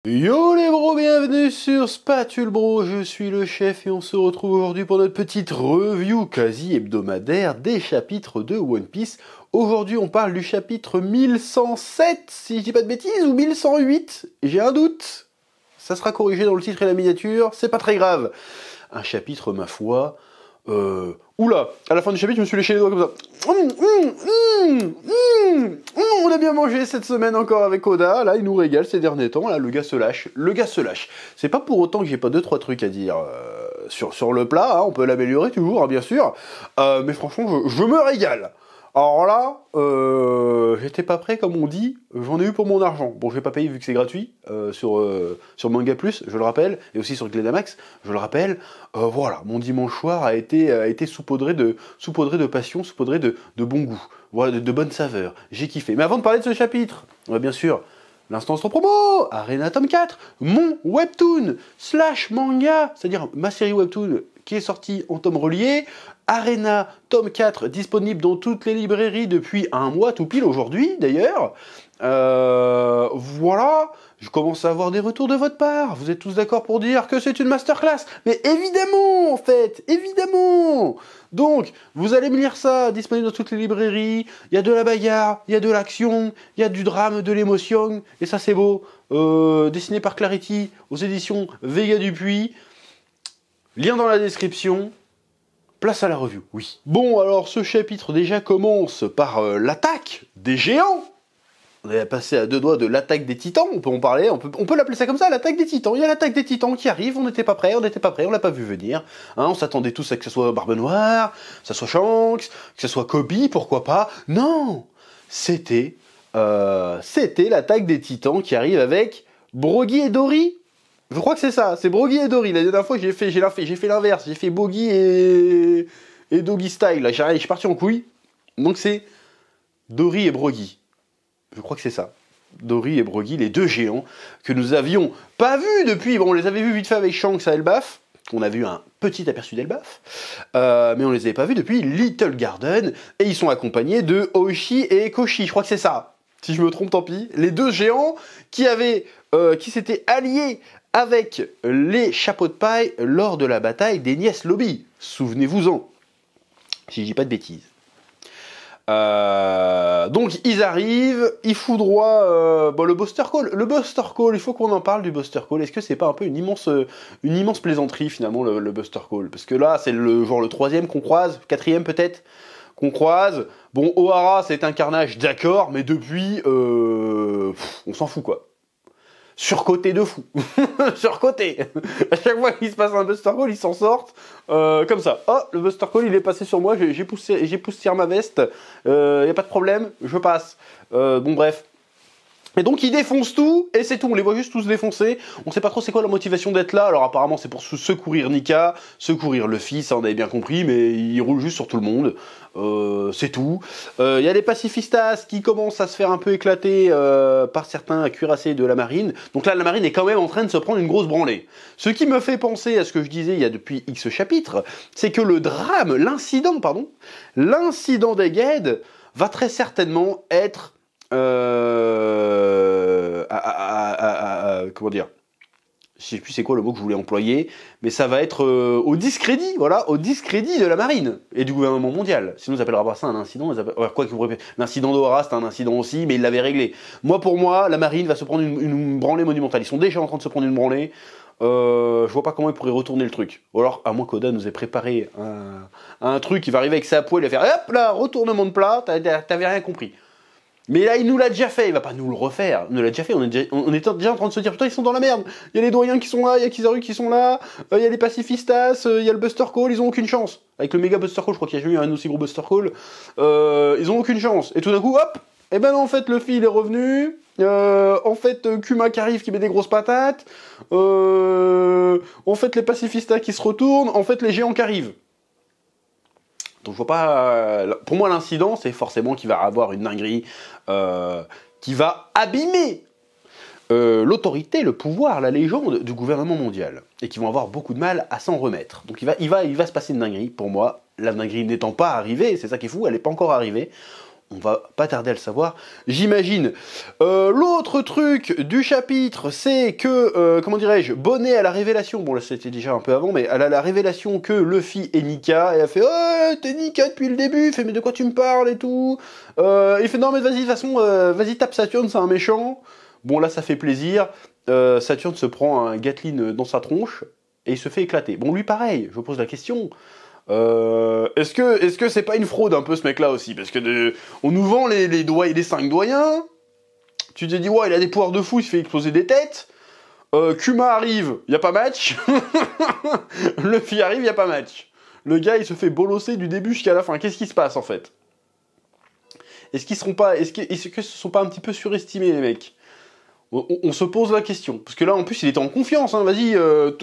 Yo les bros, bienvenue sur Spatule Bro, je suis le chef et on se retrouve aujourd'hui pour notre petite review quasi hebdomadaire des chapitres de One Piece. Aujourd'hui on parle du chapitre 1107, si je dis pas de bêtises, ou 1108, j'ai un doute. Ça sera corrigé dans le titre et la miniature, c'est pas très grave. Un chapitre, ma foi... Oula, à la fin du chapitre, je me suis léché les doigts comme ça. On a bien mangé cette semaine encore avec Oda. Là, il nous régale ces derniers temps. Là, le gars se lâche. Le gars se lâche. C'est pas pour autant que j'ai pas 2-3 trucs à dire sur le plat. Hein. On peut l'améliorer toujours, hein, bien sûr. Mais franchement, je me régale. Alors là, j'étais pas prêt, comme on dit, j'en ai eu pour mon argent. Bon, je vais pas payer vu que c'est gratuit sur Manga Plus, je le rappelle, et aussi sur Glénamax, je le rappelle. Voilà, mon dimanche soir a été saupoudré de passion, saupoudré de bon goût, voilà, de bonne saveur. J'ai kiffé. Mais avant de parler de ce chapitre, bien sûr, l'instant sur promo, Arena Tome 4, mon webtoon / manga, c'est-à-dire ma série webtoon qui est sortie en tome relié. Arena tome 4 disponible dans toutes les librairies depuis un mois tout pile aujourd'hui d'ailleurs. Voilà, je commence à avoir des retours de votre part. Vous êtes tous d'accord pour dire que c'est une masterclass? Mais évidemment, en fait, évidemment. Donc, vous allez me lire ça, disponible dans toutes les librairies. Il y a de la bagarre, il y a de l'action, il y a du drame, de l'émotion, et ça c'est beau. Dessiné par Clarity aux éditions Vega Dupuis. Lien dans la description. Place à la review, oui. Bon, alors ce chapitre déjà commence par l'attaque des géants. On est passé à deux doigts de l'attaque des titans, on peut en parler, on peut l'appeler ça comme ça, l'attaque des titans. Il y a l'attaque des titans qui arrive, on n'était pas prêt, on l'a pas vu venir. Hein, on s'attendait tous à que ce soit Barbe Noire, que ce soit Shanks, que ce soit Kobe, pourquoi pas. Non, c'était l'attaque des titans qui arrive avec Brogy et Dory. Je crois que c'est ça, c'est Brogy et Dory. La dernière fois, j'ai fait l'inverse, j'ai fait Bogi et Doggy Style. Là, je suis parti en couille. Donc c'est Dory et Brogy. Je crois que c'est ça. Dory et Brogy, les deux géants que nous avions pas vus depuis. Bon, on les avait vus vite fait avec Shanks à Elbaf. On a vu un petit aperçu d'Elbaf. Mais on les avait pas vus depuis Little Garden. Et ils sont accompagnés de Oishi et Koshi. Je crois que c'est ça. Si je me trompe, tant pis. Les deux géants qui s'étaient alliés avec les chapeaux de paille lors de la bataille d'Enies Lobby. Souvenez-vous-en, si je dis pas de bêtises. Donc ils arrivent, ils foudroient le Buster Call. Le Buster Call, il faut qu'on en parle du Buster Call. Est-ce que c'est pas un peu une immense plaisanterie finalement le Buster Call? Parce que là c'est le troisième qu'on croise, quatrième peut-être qu'on croise. Bon, Ohara c'est un carnage, d'accord, mais depuis on s'en fout quoi. Surcoté de fou. Surcoté. À chaque fois qu'il se passe un Buster Call, ils s'en sortent comme ça. Oh, le Buster Call, il est passé sur moi, j'ai poussière ma veste. Y a pas de problème, je passe. Bon, bref. Et donc ils défoncent tout, et c'est tout, on les voit juste tous défoncer. On sait pas trop c'est quoi la motivation d'être là, alors apparemment c'est pour secourir Nika, secourir Luffy, ça on avait bien compris, mais ils roulent juste sur tout le monde. C'est tout. Y a les pacifistas qui commencent à se faire un peu éclater par certains cuirassés de la marine. Donc là la marine est quand même en train de se prendre une grosse branlée. Ce qui me fait penser à ce que je disais il y a depuis X chapitres, c'est que l'incident d'Egghead va très certainement être... comment dire, je sais plus c'est quoi le mot que je voulais employer, mais ça va être au discrédit, voilà, au discrédit de la marine et du gouvernement mondial. Sinon, ils appelleraient pas ça un incident. L'incident d'Ohara, c'était un incident aussi, mais ils l'avaient réglé. Pour moi, la marine va se prendre une branlée monumentale. Ils sont déjà en train de se prendre une branlée. Je vois pas comment ils pourraient retourner le truc. Ou alors, à moins qu'Oda nous ait préparé un truc, il va arriver avec sa poêle et faire hop là, retournement de plat, t'avais rien compris. Mais là, il nous l'a déjà fait, il va pas nous le refaire. Il nous l'a déjà fait, on était déjà en train de se dire, putain, ils sont dans la merde. Il y a les doyens qui sont là, il y a Kizaru qui sont là, il y a les pacifistas, il y a le Buster Call, ils ont aucune chance. Avec le méga Buster Call, je crois qu'il y a jamais eu un aussi gros Buster Call. Ils ont aucune chance. Et tout d'un coup, hop, et ben non, en fait, Luffy, il est revenu. En fait, Kuma qui arrive, qui met des grosses patates. En fait, les pacifistas qui se retournent. En fait, les géants qui arrivent. Donc je vois pas... Pour moi l'incident c'est forcément qu'il va avoir une dinguerie qui va abîmer l'autorité, le pouvoir, la légende du gouvernement mondial. Et qui vont avoir beaucoup de mal à s'en remettre. Donc il va se passer une dinguerie. Pour moi, la dinguerie n'étant pas arrivée, c'est ça qui est fou, elle n'est pas encore arrivée. On va pas tarder à le savoir, j'imagine. L'autre truc du chapitre, c'est que, comment dirais-je, Bonnet a la révélation, bon là c'était déjà un peu avant, mais elle a la révélation que Luffy est Nika, et elle fait « Oh, t'es Nika depuis le début !» Il fait « Mais de quoi tu me parles et tout ?» Il fait « Non mais vas-y, de toute façon, vas-y tape Saturne, c'est un méchant. » Bon là ça fait plaisir, Saturne se prend un Gatling dans sa tronche, et il se fait éclater. Bon lui pareil, je pose la question... est-ce que c'est pas une fraude un peu ce mec là aussi? Parce que on nous vend les 5 doyens, tu te dis ouais il a des pouvoirs de fou, il se fait exploser des têtes, Kuma arrive, y a pas match, Luffy arrive, y a pas match. Le gars il se fait bolosser du début jusqu'à la fin, qu'est-ce qui se passe en fait? Est-ce que ce sont pas un petit peu surestimés les mecs? On se pose la question. Parce que là, en plus, il était en confiance. Hein. Vas-y,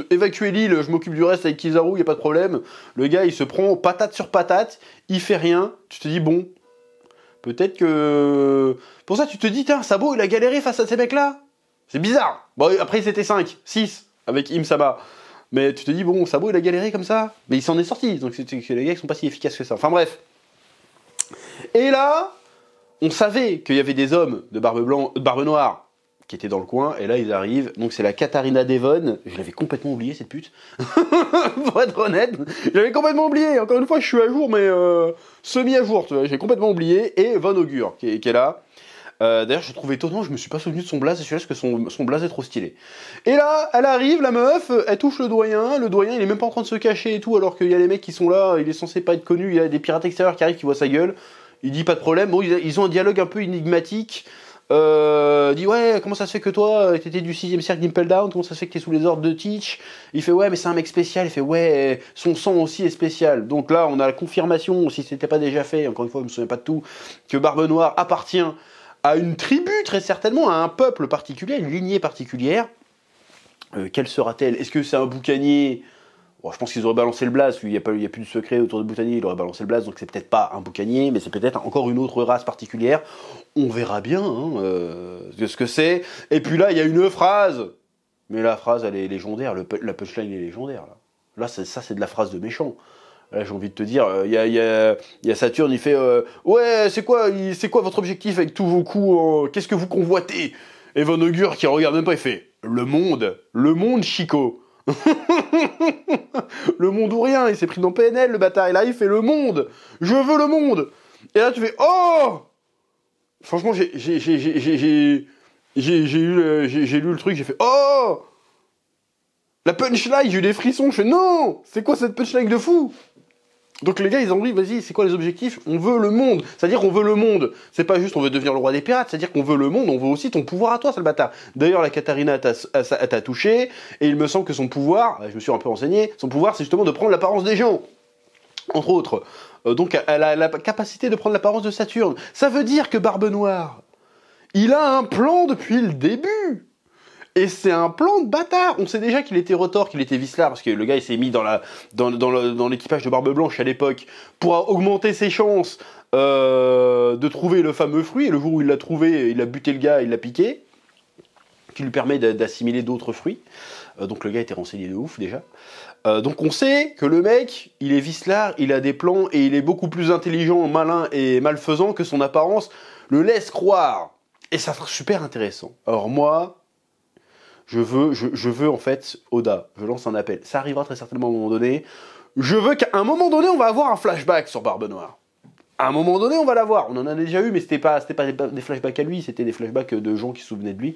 évacuez l'île, je m'occupe du reste avec Kizaru, y a pas de problème. Le gars, il se prend patate sur patate, il fait rien. Tu te dis, bon, peut-être que... Pour ça, tu te dis, tiens, Sabo, il a galéré face à ces mecs-là. C'est bizarre. Bon, après, c'était 5, 6, avec Im-Sama. Mais tu te dis, bon, Sabo, il a galéré comme ça. Mais il s'en est sorti. Donc, c'est que les gars, ils sont pas si efficaces que ça. Enfin, bref. Et là, on savait qu'il y avait des hommes de barbe noire qui étaient dans le coin, et là ils arrivent, donc c'est la Katarina Devon, je l'avais complètement oublié cette pute, pour être honnête, j'avais complètement oublié, encore une fois je suis à jour, mais semi à jour, tu vois, j'ai complètement oublié, et Von Augure qui est là, d'ailleurs je trouve étonnant, je me suis pas souvenu de son blaze, et celui-là parce que son blaze est trop stylé. Et là, elle arrive, la meuf, elle touche le doyen il est même pas en train de se cacher et tout, alors qu'il y a les mecs qui sont là, il est censé pas être connu, il y a des pirates extérieurs qui arrivent, qui voient sa gueule, il dit pas de problème, bon ils ont un dialogue un peu énigmatique, dit ouais comment ça se fait que toi t'étais du 6ème cercle d'Impel Down, comment ça se fait que t'es sous les ordres de Teach? Il fait ouais mais c'est un mec spécial, il fait ouais son sang aussi est spécial. Donc là on a la confirmation, si c'était pas déjà fait, encore une fois je me souviens pas de tout, que Barbe Noire appartient à une tribu très certainement, à un peuple particulier, une lignée particulière. Quelle sera-t-elle? Est-ce que c'est un boucanier? Bon, je pense qu'ils auraient balancé le blaze, il n'y a plus de secret autour de boucanier, ils auraient balancé le blaze, donc c'est peut-être pas un boucanier, mais c'est peut-être encore une autre race particulière. On verra bien hein, ce que c'est. Et puis là, il y a une phrase, mais la phrase, elle est légendaire, la punchline est légendaire. Là ça c'est de la phrase de méchant. Là, j'ai envie de te dire, il y a Saturne, il fait ouais, c'est quoi votre objectif avec tous vos coups, qu'est-ce que vous convoitez? Et Von Augure qui regarde même pas, il fait le monde, Chico. Le monde ou rien, il s'est pris dans PNL le bâtard, et là il fait le monde, je veux le monde. Et là tu fais oh. Franchement j'ai lu le truc, j'ai fait oh. La punchline, j'ai eu des frissons, je fais non, c'est quoi cette punchline de fou? Donc les gars ils ont dit vas-y c'est quoi les objectifs? On veut le monde, c'est-à-dire qu'on veut le monde, c'est pas juste on veut devenir le roi des pirates, c'est-à-dire qu'on veut le monde, on veut aussi ton pouvoir à toi sale bâtard. D'ailleurs la Katarina t'a touché, et il me semble que son pouvoir, je me suis un peu renseigné, son pouvoir c'est justement de prendre l'apparence des gens, entre autres. Donc elle a la capacité de prendre l'apparence de Saturne. Ça veut dire que Barbe Noire, il a un plan depuis le début. Et c'est un plan de bâtard. On sait déjà qu'il était Rotor, qu'il était Vislar, parce que le gars il s'est mis dans l'équipage de Barbe Blanche à l'époque pour augmenter ses chances de trouver le fameux fruit. Et le jour où il l'a trouvé, il a buté le gars, il l'a piqué, qui lui permet d'assimiler d'autres fruits. Donc le gars était renseigné de ouf déjà. Donc on sait que le mec, il est Vislar, il a des plans et il est beaucoup plus intelligent, malin et malfaisant que son apparence le laisse croire. Et ça sera super intéressant. Alors moi... Je veux en fait, Oda, je lance un appel. Ça arrivera très certainement à un moment donné. Je veux qu'à un moment donné, on va avoir un flashback sur Barbe Noire. À un moment donné, on va l'avoir. On en a déjà eu, mais c'était pas des flashbacks à lui, c'était des flashbacks de gens qui se souvenaient de lui.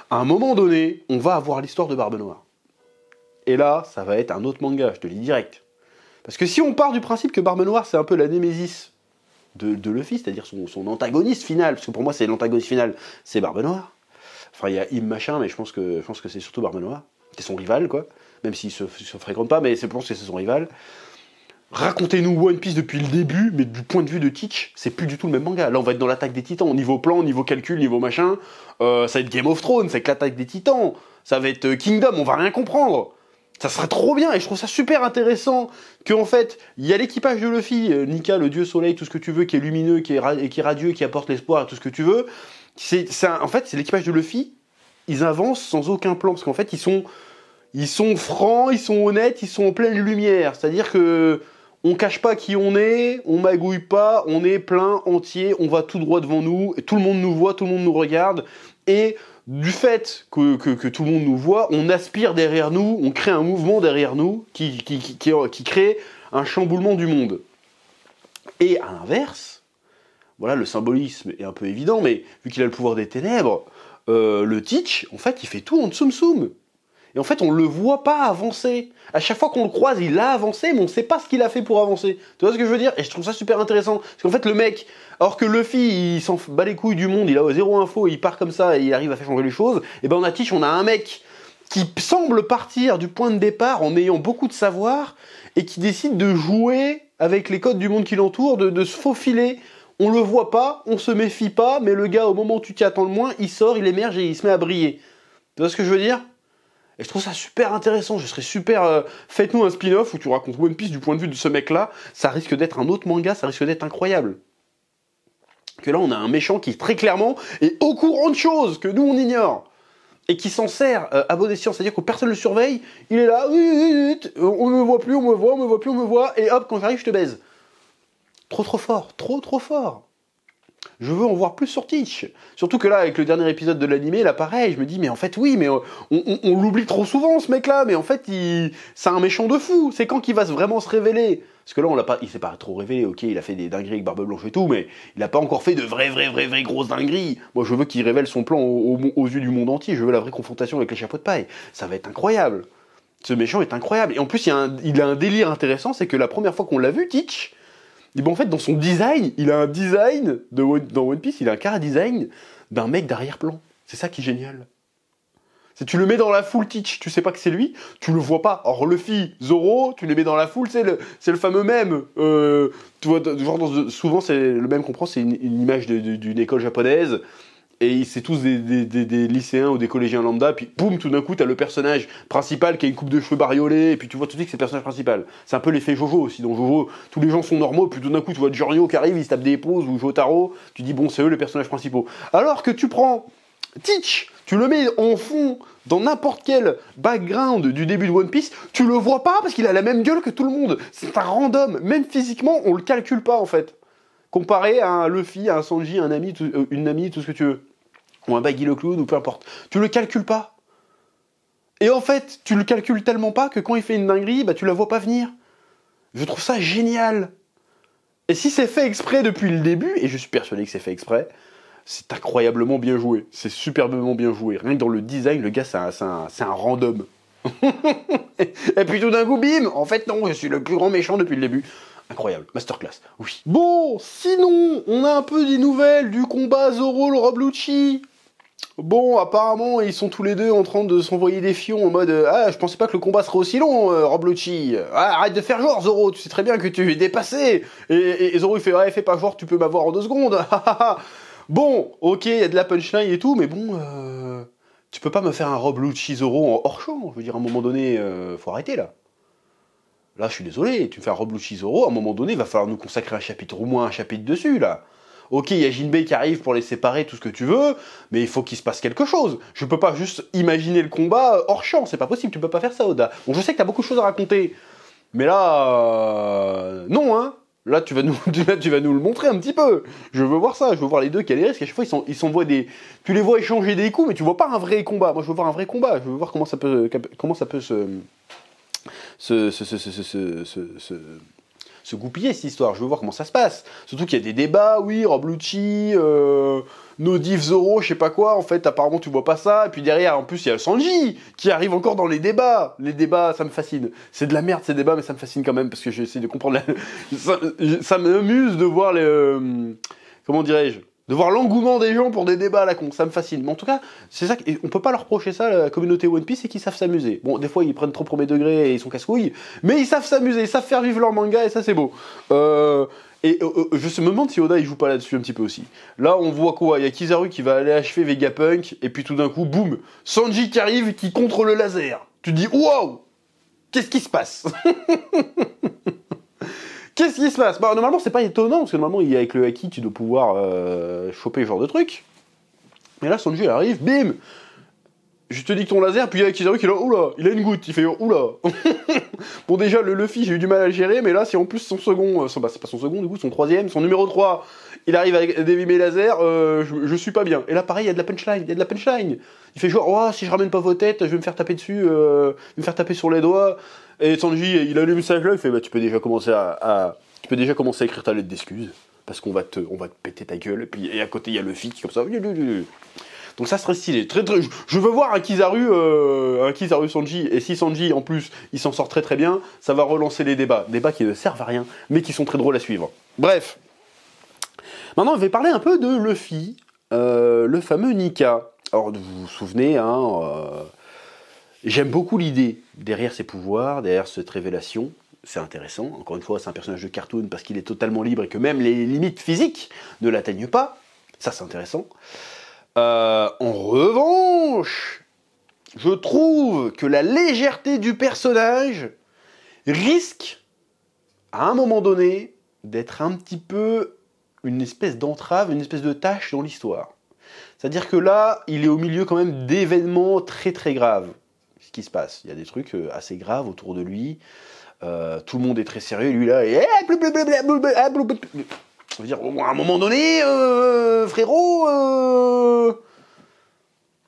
À un moment donné, on va avoir l'histoire de Barbe Noire. Et là, ça va être un autre manga, je te le dis direct. Parce que si on part du principe que Barbe Noire, c'est un peu la némésis de Luffy, c'est-à-dire son antagoniste final, parce que pour moi, c'est l'antagoniste final, c'est Barbe Noire. Enfin, il y a Im machin, mais je pense que c'est surtout Barbe Noire. C'est son rival, quoi. Même s'ils se fréquentent pas, mais je pense que c'est son rival. Racontez-nous One Piece depuis le début, mais du point de vue de Teach, c'est plus du tout le même manga. Là, on va être dans l'attaque des titans, niveau plan, niveau calcul, niveau machin. Ça va être Game of Thrones, c'est que l'attaque des titans. Ça va être Kingdom, on va rien comprendre. Ça serait trop bien, et je trouve ça super intéressant qu'en fait, il y a l'équipage de Luffy, Nika, le dieu soleil, tout ce que tu veux, qui est lumineux, qui est radieux, qui apporte l'espoir, tout ce que tu veux. En fait, c'est l'équipage de Luffy, ils avancent sans aucun plan, parce qu'en fait, ils sont francs, ils sont honnêtes, ils sont en pleine lumière. C'est-à-dire que on cache pas qui on est, on magouille pas, on est plein, entier, on va tout droit devant nous, et tout le monde nous voit, tout le monde nous regarde, et du fait que tout le monde nous voit, on aspire derrière nous, on crée un mouvement derrière nous qui crée un chamboulement du monde. Et à l'inverse, voilà, le symbolisme est un peu évident, mais vu qu'il a le pouvoir des ténèbres, le Teach, en fait, il fait tout en tsum tsum. Et en fait, on le voit pas avancer. À chaque fois qu'on le croise, il a avancé, mais on sait pas ce qu'il a fait pour avancer. Tu vois ce que je veux dire? Et je trouve ça super intéressant. Parce qu'en fait, le mec, alors que Luffy, il s'en bat les couilles du monde, il a zéro info, il part comme ça et il arrive à faire changer les choses, et ben on a Teach, on a un mec qui semble partir du point de départ en ayant beaucoup de savoir et qui décide de jouer avec les codes du monde qui l'entoure, de se faufiler. On le voit pas, on se méfie pas, mais le gars, au moment où tu t'y attends le moins, il sort, il émerge et il se met à briller. Tu vois ce que je veux dire? Et je trouve ça super intéressant, je serais super... Faites-nous un spin-off où tu racontes One Piece du point de vue de ce mec-là, ça risque d'être un autre manga, ça risque d'être incroyable. Que là, on a un méchant qui, très clairement, est au courant de choses que nous, on ignore. Et qui s'en sert à bon escient, c'est-à-dire que personne ne le surveille, il est là, on me voit plus, on me voit, on me voit plus, on me voit, et hop, quand j'arrive, je te baise. Trop fort, trop fort. Je veux en voir plus sur Teach. Surtout que là, avec le dernier épisode de l'animé, là pareil, je me dis, mais en fait oui, mais on l'oublie trop souvent ce mec-là, mais en fait, c'est un méchant de fou. C'est quand qu'il va vraiment se révéler? Parce que là, il s'est pas trop révélé, ok, il a fait des dingueries avec Barbe Blanche et tout, mais il a pas encore fait de vraies grosses dingueries. Moi, je veux qu'il révèle son plan aux yeux du monde entier, je veux la vraie confrontation avec les chapeaux de paille. Ça va être incroyable. Ce méchant est incroyable. Et en plus, il a un délire intéressant, c'est que la première fois qu'on l'a vu, Teach, et ben en fait, dans son design, il a un design, dans One Piece, il a un chara-design d'un mec d'arrière-plan. C'est ça qui est génial. Si tu le mets dans la foule Teach, tu sais pas que c'est lui, tu le vois pas. Or Luffy, Zoro, tu les mets dans la foule, c'est le fameux mème. Tu vois, genre souvent c'est le même qu'on prend, c'est une image d'une école japonaise. Et c'est tous des lycéens ou des collégiens lambda, puis boum, tout d'un coup, t'as le personnage principal qui a une coupe de cheveux bariolée, et puis tu vois tout de suite que c'est le personnage principal. C'est un peu l'effet Jojo aussi. Dans Jojo, tous les gens sont normaux, puis tout d'un coup, tu vois Giorgio qui arrive, il se tape des poses, ou Jotaro, tu dis bon, c'est eux les personnages principaux. Alors que tu prends Teach, tu le mets en fond dans n'importe quel background du début de One Piece, tu le vois pas parce qu'il a la même gueule que tout le monde. C'est un random. Même physiquement, on le calcule pas en fait. Comparé à un Luffy, à un Sanji, à un ami, une amie, tout ce que tu veux. Ou un Baggy le Clown, ou peu importe. Tu le calcules pas. Et en fait, tu le calcules tellement pas que quand il fait une dinguerie, bah tu la vois pas venir. Je trouve ça génial. Et si c'est fait exprès depuis le début, et je suis persuadé que c'est fait exprès, c'est incroyablement bien joué. C'est superbement bien joué. Rien que dans le design, le gars, c'est un random. Et puis tout d'un coup, bim, en fait non, je suis le plus grand méchant depuis le début. Incroyable, masterclass, oui. Bon, sinon, on a un peu des nouvelles du combat Zoro-Rob Lucci. Bon, apparemment, ils sont tous les deux en train de s'envoyer des fions en mode ah, je pensais pas que le combat serait aussi long, Rob Lucci. Ah, arrête de faire genre, Zoro, tu sais très bien que tu es dépassé. Et Zoro, il fait ouais, fais pas genre, tu peux m'avoir en 2 secondes. Bon, ok, il y a de la punchline et tout, mais bon, tu peux pas me faire un Rob Lucci Zoro en hors champ. Je veux dire, à un moment donné, faut arrêter là. Là, je suis désolé, tu me fais un Rob Lucci Zoro, à un moment donné, il va falloir nous consacrer un chapitre, au moins un chapitre dessus, là. Ok, il y a Jinbei qui arrive pour les séparer, tout ce que tu veux, mais il faut qu'il se passe quelque chose. Je peux pas juste imaginer le combat hors champ, c'est pas possible, tu peux pas faire ça, Oda. Bon, je sais que t'as beaucoup de choses à raconter, mais là... non, hein. Là, tu vas nous le montrer un petit peu. Je veux voir ça, je veux voir les deux qui a les risques. À chaque fois, ils s'envoient des... Tu les vois échanger des coups, mais tu vois pas un vrai combat. Moi, je veux voir un vrai combat. Je veux voir comment ça peut se goupiller cette histoire, je veux voir comment ça se passe. Surtout qu'il y a des débats, oui, Rob Lucci, Nodif Zoro, je sais pas quoi, en fait, apparemment tu vois pas ça, et puis derrière, en plus, il y a Sanji, qui arrive encore dans les débats. Les débats, ça me fascine. C'est de la merde ces débats, mais ça me fascine quand même, parce que j'essaie de comprendre... ça m'amuse de voir les... comment dirais-je, de voir l'engouement des gens pour des débats à la con, ça me fascine. Mais en tout cas, c'est ça, on peut pas leur reprocher ça, la communauté One Piece, c'est qu'ils savent s'amuser. Bon, des fois, ils prennent trop premier degré et ils sont casse-couilles, mais ils savent s'amuser, ils savent faire vivre leur manga, et ça, c'est beau. Je me demande si Oda, il joue pas là-dessus un petit peu aussi. Là, on voit quoi? Il y a Kizaru qui va aller achever Vegapunk, et puis tout d'un coup, boum, Sanji qui arrive, qui contre le laser. Tu te dis, waouh! Qu'est-ce qui se passe? Qu'est-ce qui se passe? Bah, normalement, c'est pas étonnant, parce que normalement, avec le haki, tu dois pouvoir choper ce genre de truc. Mais là, Sanji, il arrive, bim! je te dis que ton laser, puis il y a Kizaru qui est là, oula, il a une goutte, il fait oula. Bon déjà, le Luffy, j'ai eu du mal à le gérer, mais là, si en plus son second, bah c'est pas son second, du coup, son troisième, son numéro 3, il arrive avec des lasers, je suis pas bien. Et là, pareil, il y a de la punchline, il y a de la punchline. Il fait genre, oh, si je ramène pas vos têtes, je vais me faire taper dessus, me faire taper sur les doigts. Et Sanji, il allume sa là, il fait, bah tu peux déjà commencer tu peux déjà commencer à écrire ta lettre d'excuse, parce qu'on va te péter ta gueule, et à côté, il y a Luffy qui comme ça, donc ça serait stylé. Je veux voir un Kizaru Sanji, et si Sanji, en plus, il s'en sort très très bien, ça va relancer les débats. Débats qui ne servent à rien, mais qui sont très drôles à suivre. Bref. Maintenant, je vais parler un peu de Luffy, le fameux Nika. Alors, vous vous souvenez, hein, j'aime beaucoup l'idée derrière ses pouvoirs, derrière cette révélation. C'est intéressant. Encore une fois, c'est un personnage de cartoon parce qu'il est totalement libre et que même les limites physiques ne l'atteignent pas. Ça, c'est intéressant. En revanche, je trouve que la légèreté du personnage risque, à un moment donné, d'être un petit peu une espèce d'entrave, une espèce de tâche dans l'histoire. C'est-à-dire que là, il est au milieu quand même d'événements très très graves. Ce qui se passe, il y a des trucs assez graves autour de lui. Tout le monde est très sérieux, lui là, et je veux dire, à un moment donné, frérot,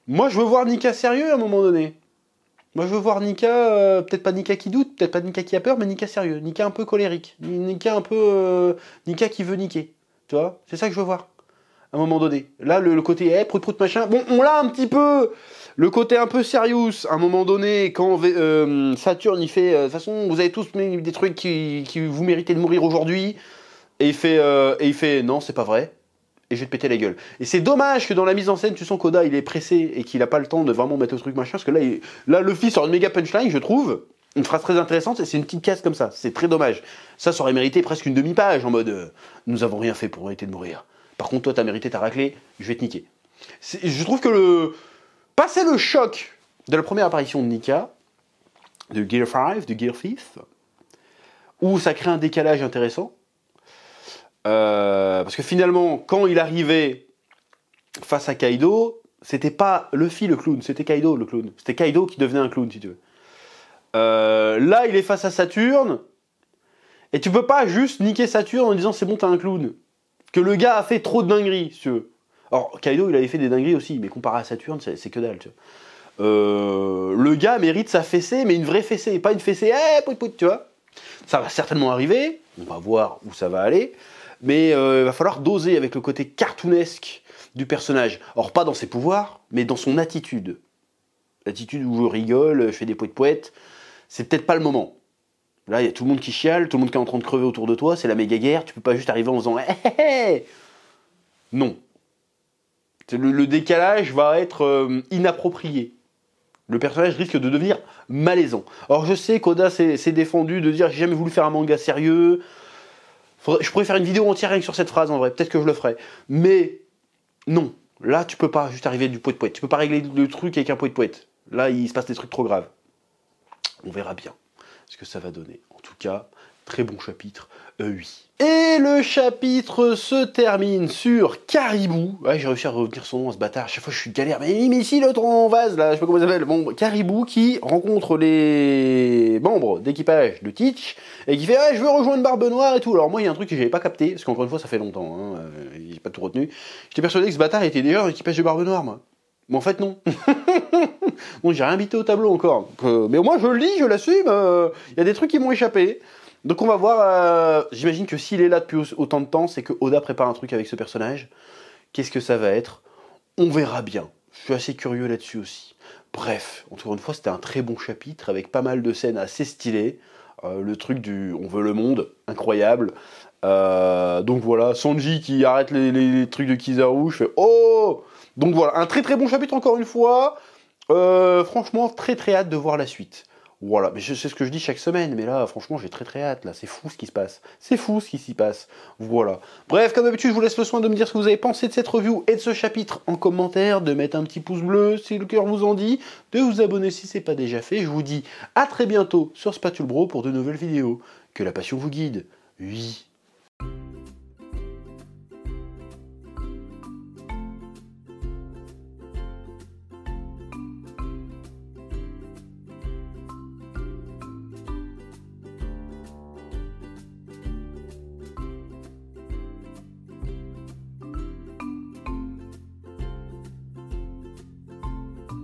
moi je veux voir Nika sérieux à un moment donné. Moi je veux voir Nika, peut-être pas Nika qui doute, peut-être pas Nika qui a peur, mais Nika sérieux, Nika un peu colérique, Nika un peu, Nika qui veut niquer, tu vois, c'est ça que je veux voir, à un moment donné. Là le côté, prout machin, bon on l'a un petit peu, le côté un peu serious, à un moment donné, quand Saturne il fait, de toute façon vous avez tous mis des trucs qui vous méritez de mourir aujourd'hui, et il fait non c'est pas vrai. Et je vais te péter la gueule. Et c'est dommage que dans la mise en scène, tu sens qu'Oda, il est pressé et qu'il a pas le temps de vraiment mettre le truc machin, parce que là Luffy sort une méga punchline, je trouve, une phrase très intéressante, et c'est une petite case comme ça. C'est très dommage. Ça aurait mérité presque une demi-page, en mode nous avons rien fait pour mériter de mourir. Par contre, toi, t'as mérité ta raclée, je vais te niquer. Je trouve que passer le choc de la première apparition de Nika, de Gear 5, de Gear 5, où ça crée un décalage intéressant, parce que finalement, quand il arrivait face à Kaido, c'était pas Luffy le clown, c'était Kaido le clown. C'était Kaido qui devenait un clown, si tu veux. Là, il est face à Saturne, et tu peux pas juste niquer Saturne en disant c'est bon, t'es un clown. Que le gars a fait trop de dingueries, si tu veux. Alors, Kaido, il avait fait des dingueries aussi, mais comparé à Saturne, c'est que dalle, tu vois. Le gars mérite sa fessée, mais une vraie fessée, pas une fessée, tu vois. Ça va certainement arriver, on va voir où ça va aller. Mais il va falloir doser avec le côté cartoonesque du personnage. Or, pas dans ses pouvoirs, mais dans son attitude. L'attitude où je rigole, je fais des poètes, c'est peut-être pas le moment. Là, il y a tout le monde qui chiale, tout le monde qui est en train de crever autour de toi, c'est la méga guerre, tu peux pas juste arriver en faisant non. Le décalage va être inapproprié. Le personnage risque de devenir malaisant. Alors, je sais qu'Oda s'est défendu de dire j'ai jamais voulu faire un manga sérieux. Je pourrais faire une vidéo entière rien que sur cette phrase en vrai, peut-être que je le ferai. Mais non, là tu peux pas juste arriver du poète. Tu peux pas régler le truc avec un poète. Là il se passe des trucs trop graves. On verra bien ce que ça va donner. En tout cas, très bon chapitre, oui. Et le chapitre se termine sur Caribou. Ouais, j'ai réussi à retenir son nom à ce bâtard. À chaque fois je suis galère. Mais ici l'autre en vase là, je sais pas comment il s'appelle. Bon, Caribou qui rencontre les membres d'équipage de Teach et qui fait ouais, je veux rejoindre Barbe Noire et tout. Alors moi il y a un truc que j'avais pas capté parce qu'encore une fois ça fait longtemps. Hein, j'ai pas tout retenu. J'étais persuadé que ce bâtard était déjà dans l'équipage de Barbe Noire moi. Mais en fait non. Bon, j'ai rien invité au tableau encore. Mais au moins je le lis, je l'assume. Il y a des trucs qui m'ont échappé. Donc on va voir, j'imagine que s'il est là depuis autant de temps, c'est que Oda prépare un truc avec ce personnage. Qu'est-ce que ça va être? On verra bien. Je suis assez curieux là-dessus aussi. Bref, encore une fois, c'était un très bon chapitre avec pas mal de scènes assez stylées. Le truc du on veut le monde, incroyable. Donc voilà, Sanji qui arrête les trucs de Kizaru, je fais oh. Donc voilà, un très très bon chapitre encore une fois. Franchement, très très hâte de voir la suite. Voilà, mais c'est ce que je dis chaque semaine, mais là, franchement, j'ai très très hâte, là, c'est fou ce qui se passe. C'est fou ce qui s'y passe. Voilà. Bref, comme d'habitude, je vous laisse le soin de me dire ce que vous avez pensé de cette review et de ce chapitre en commentaire, de mettre un petit pouce bleu si le cœur vous en dit, de vous abonner si c'est pas déjà fait. Je vous dis à très bientôt sur Spatule Bro pour de nouvelles vidéos. Que la passion vous guide. Oui.